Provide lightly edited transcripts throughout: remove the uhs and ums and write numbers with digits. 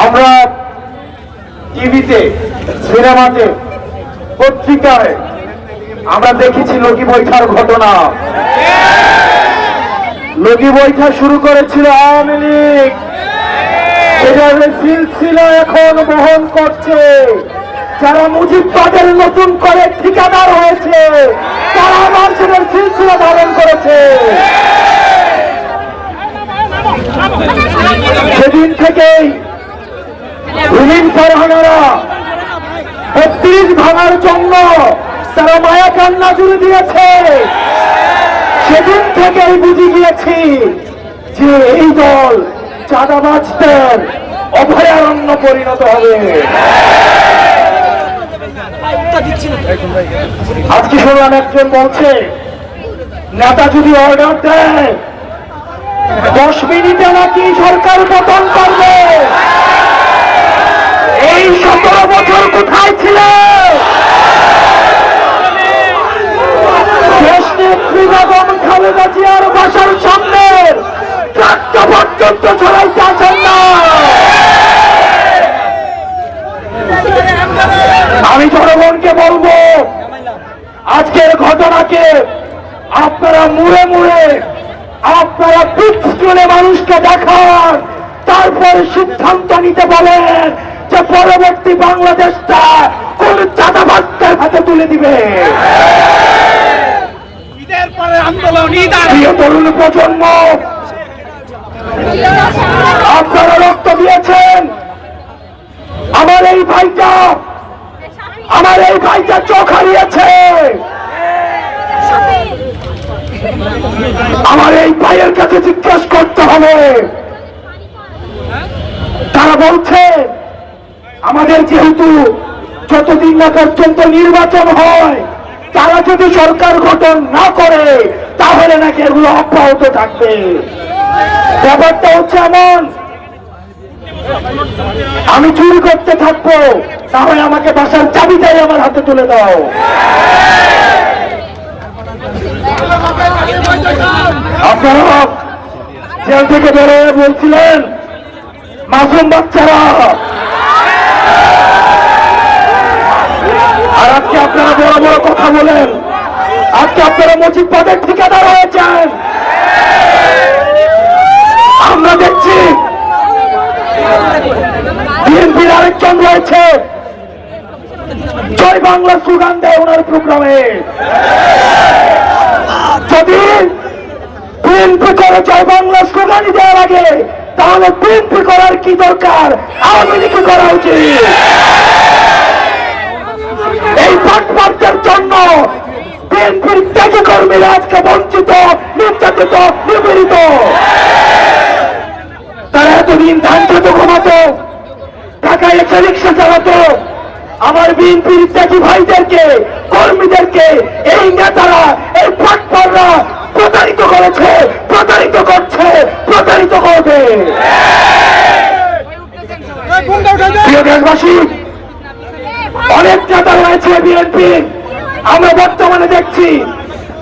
আমরা টিভিতে, সিনেমাতে, পত্রিকায় আমরা দেখেছি লগি বৈঠার ঘটনা। লগি বৈঠা শুরু করেছিল আওয়ামী লীগ, সেটার সিলসিলা এখন বহন করছে যারা মুজিববাদের নতুন করে ঠিকাদার হয়েছে, তারা আবার সেটার সিলসিলা ধারণ করেছে। সেদিন থেকেই রুমিন ফারহানারা 32 ভাঙার জন্য তারা মায়া কান্না জুড়ে দিয়েছে। সেদিন থেকেই বুঝে গিয়েছি যে এই দল চাঁদাবাজদের অভয়ারণ্য পরিণত হবে। আজকে শুনলাম একজন বলছে নেতা যদি অর্ডার দেয় 10 মিনিটে নাকি সরকার পতন করবে। এই 17 বছর কোথায় ছিল? দেশ নেত্রী বেগম খালেদা জিয়ার বাসার সামনে ট্রাকটা পর্যন্ত ছড়াইতে আসেন না। আমি জনগণকে বলবো, আজকের ঘটনাকে আপনারা মুড়ে মুড়ে আপনারা বিগ স্ক্রিনে মানুষকে দেখান, তারপর সিদ্ধান্ত নিতে বলেন যে পরবর্তী বাংলাদেশটা কোন চাঁদাবাজদের হাতে তুলে দিবে। প্রিয় তরুণ প্রজন্ম, আপনারা রক্ত দিয়েছেন। আমার এই ভাইটা চোখ হারিয়েছে। আমার এই ভাইয়ের কাছে জিজ্ঞেস করতে হবে। তারা বলছে আমাদের যেহেতু যতদিন না পর্যন্ত নির্বাচন হয়, তারা যদি সরকার গঠন না করে তাহলে নাকি এগুলো অব্যাহত থাকবে। ব্যাপারটা হচ্ছে এমন, আমি চুরি করতে থাকবো, তাহলে আমাকে বাসার চাবিটাই আমার হাতে তুলে দাও। আপনারা জেল থেকে বেরোয় বলছিলেন মাসুম বাচ্চারা, আর আজকে আপনারা বড় বড় কথা বলেন। আজকে আপনারা মুজিববাদের ঠিকাদার হয়েছেন। আমরা দেখছি বিএনপির আরেকজন রয়েছে, জয় বাংলা স্লোগান দেয় ওনার প্রোগ্রামে। যদি বিএনপি করে জয় বাংলা স্লোগানই দেওয়া লাগে, তাহলে বিএনপি করার কি দরকার, আওয়ামী লীগ করা উচিত। এই পাটপাটদের জন্য বিএনপির ত্যাগী কর্মীরা আজকে বঞ্চিত, নির্যাতিত, নিপীড়িত। তারা এতদিন ধান খেত, ঘুমাতো, ঢাকায় এসে রিক্সা চালাতো। আমার বিএনপির ত্যাগী ভাইদেরকে, কর্মীদেরকে এই নেতারা, এই পাটপাটরা প্রতারিত করেছে, প্রতারিত করছে, প্রতারিত করবে। প্রিয় দেশবাসী, অনেক নেতা রয়েছে বিএনপি, আমরা বর্তমানে দেখছি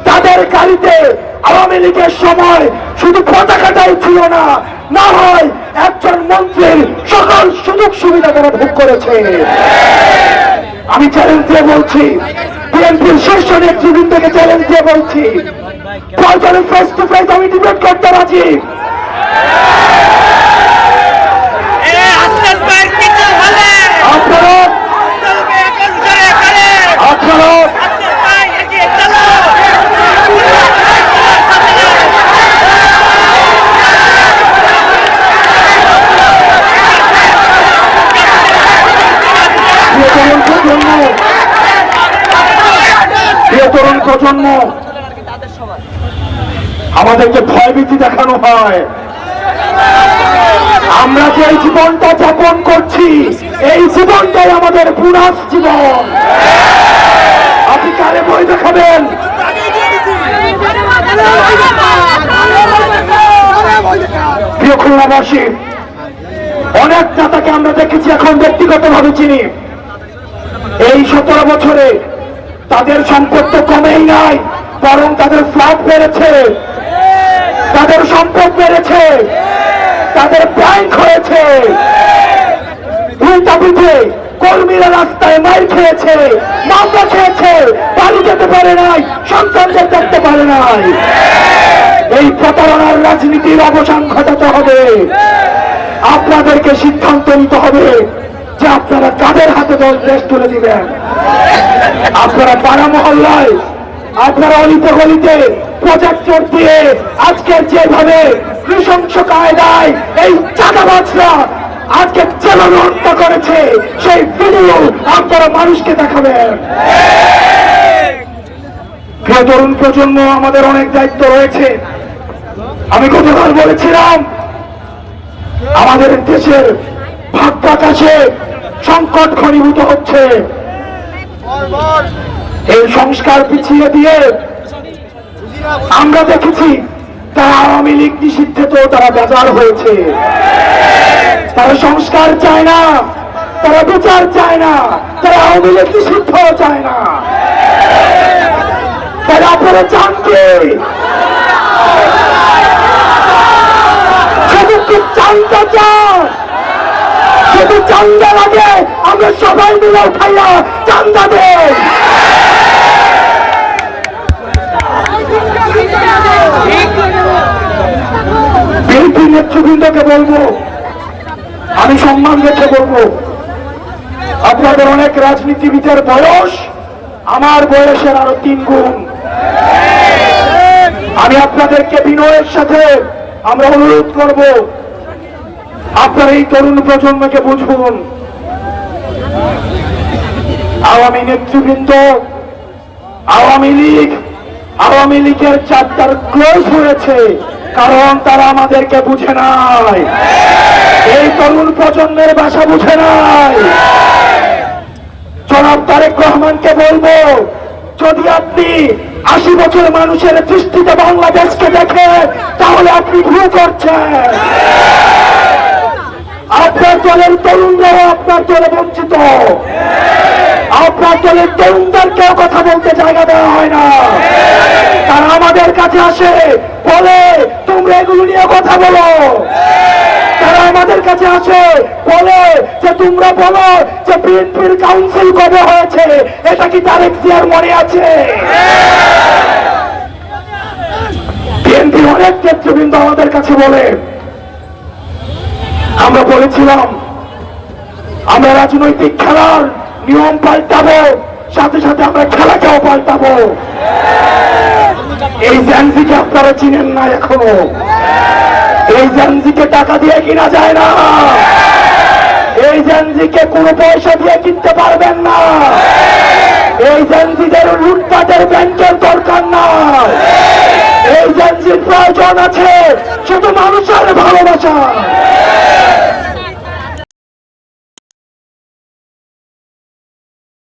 তাদের গাড়িতে আওয়ামী লীগের সময় শুধু পতাকাটাই ছিল না, না হয় একজন মন্ত্রীর সকল সুযোগ সুবিধা তারা ভোগ করেছে। আমি চ্যালেঞ্জ দিয়ে বলছি, বিএনপির শীর্ষ নেতৃবৃন্দকে চ্যালেঞ্জ দিয়ে বলছি, প্রয়োজনে ফেস টু ফেস আমি ডিবেট করতে রাজি। তরুণ প্রজন্ম, আমাদেরকে ভয়ভীতি দেখানো হয়। আমরা যে জীবনটা যাপন করছি, এই জীবনটাই আমাদের বুনাস জীবন। আপনি কারে বই দেখাবেন? প্রিয় খুলনাবাসী, অনেক নেতাকে আমরা দেখেছি, এখন ব্যক্তিগতভাবে চিনি। এই 17 বছরে তাদের সম্পদ তো কমেই নাই, বরং তাদের ফ্ল্যাট বেড়েছে, তাদের সম্পদ বেড়েছে, তাদের ব্যাংক হয়েছে। পিঠে কর্মীরা রাস্তায় মার খেয়েছে, মামলা খেয়েছে, বাড়ি যেতে পারে নাই, সন্তানদের দেখতে পারে নাই। এই প্রতারণার রাজনীতির অবসান ঘটাতে হবে। আপনাদেরকে সিদ্ধান্ত নিতে হবে যে আপনারা কাদের হাতে দেশ তুলে দিবেন। আপনারা পাড়া মহল্লায়, আপনারা অলিতে গলিতে প্রজেক্টর দিয়ে আজকের যেভাবে নৃশংস কায়দায় এই চাঁদাবাজরা আজকে চেলানো হত্যা করেছে, সেই ভিডিও আপনারা মানুষকে দেখাবেন। প্রিয় তরুণ প্রজন্ম, আমাদের অনেক দায়িত্ব রয়েছে। আমি গতকাল বলেছিলাম আমাদের দেশের ভাগ্যাকাশে সংকট ঘনীভূত হচ্ছে। এই সংস্কার পিছিয়ে দিয়ে আমরা দেখেছি তারা আওয়ামী লীগ নিষিদ্ধে তো তারা বেজার হয়েছে। তারা সংস্কার চায় না, তারা বিচার চায় না, তারা আওয়ামী লীগ নিষিদ্ধ চায় না। তারা আপনারা চান কি? শুধু কি চান্দা চান? যদি চান্দা লাগে আমরা সবাই মিলে উঠাইয়া চান্দা দেই। বিএনপি নেতৃবৃন্দকে বলবো, আমি সম্মান রেখে বলবো, আপনাদের অনেক রাজনীতিবিদের বয়স আমার বয়সের আরো 3 গুণ। আমি আপনাদেরকে বিনয়ের সাথে আমরা অনুরোধ করব, আপনার এই তরুণ প্রজন্মকে বুঝুন। আওয়ামী নেতৃবৃন্দ, আওয়ামী লীগের চ্যাপ্টার ক্লোজ হয়েছে, কারণ তারা আমাদেরকে বুঝে নাই। এই তরুণ প্রজন্মের ভাষা বুঝে নাই। জনাব তারেক রহমানকে বলবো, যদি আপনি 80 বছর মানুষের দৃষ্টিতে বাংলাদেশকে দেখে, তাহলে আপনি ভুল করছেন। আপনার দলের তরুণরাও আপনার দলে বঞ্চিত। আপনার দলের তরুণদেরকেও কথা বলতে জায়গা দেওয়া হয় না। তারা আমাদের কাছে আসে, বলে তোমরা এগুলো নিয়ে কথা বলো। তারা আমাদের কাছে আসে, বলে যে তোমরা বলো যে বিএনপির কাউন্সিল কবে হয়েছে, এটা কি তারেক জিয়ার মনে আছে? বিএনপির অনেক নেতৃবৃন্দ আমাদের কাছে বলে, আমরা বলেছিলাম আমরা রাজনৈতিক খেলার নিয়ম পাল্টাবো, সাথে সাথে আমরা খেলাকেও পাল্টাবো। এই জ্যানজিকে আপনারা চিনেন না এখনো। এই জ্যানজিকে টাকা দিয়ে কিনা যায় না। এই জ্যানজিকে কোনো পয়সা দিয়ে কিনতে পারবেন না। এই জ্যানজিদের লুটপাটের ব্যাংকের দরকার না। এই জ্যানজির প্রয়োজন আছে শুধু মানুষের ভালোবাসা।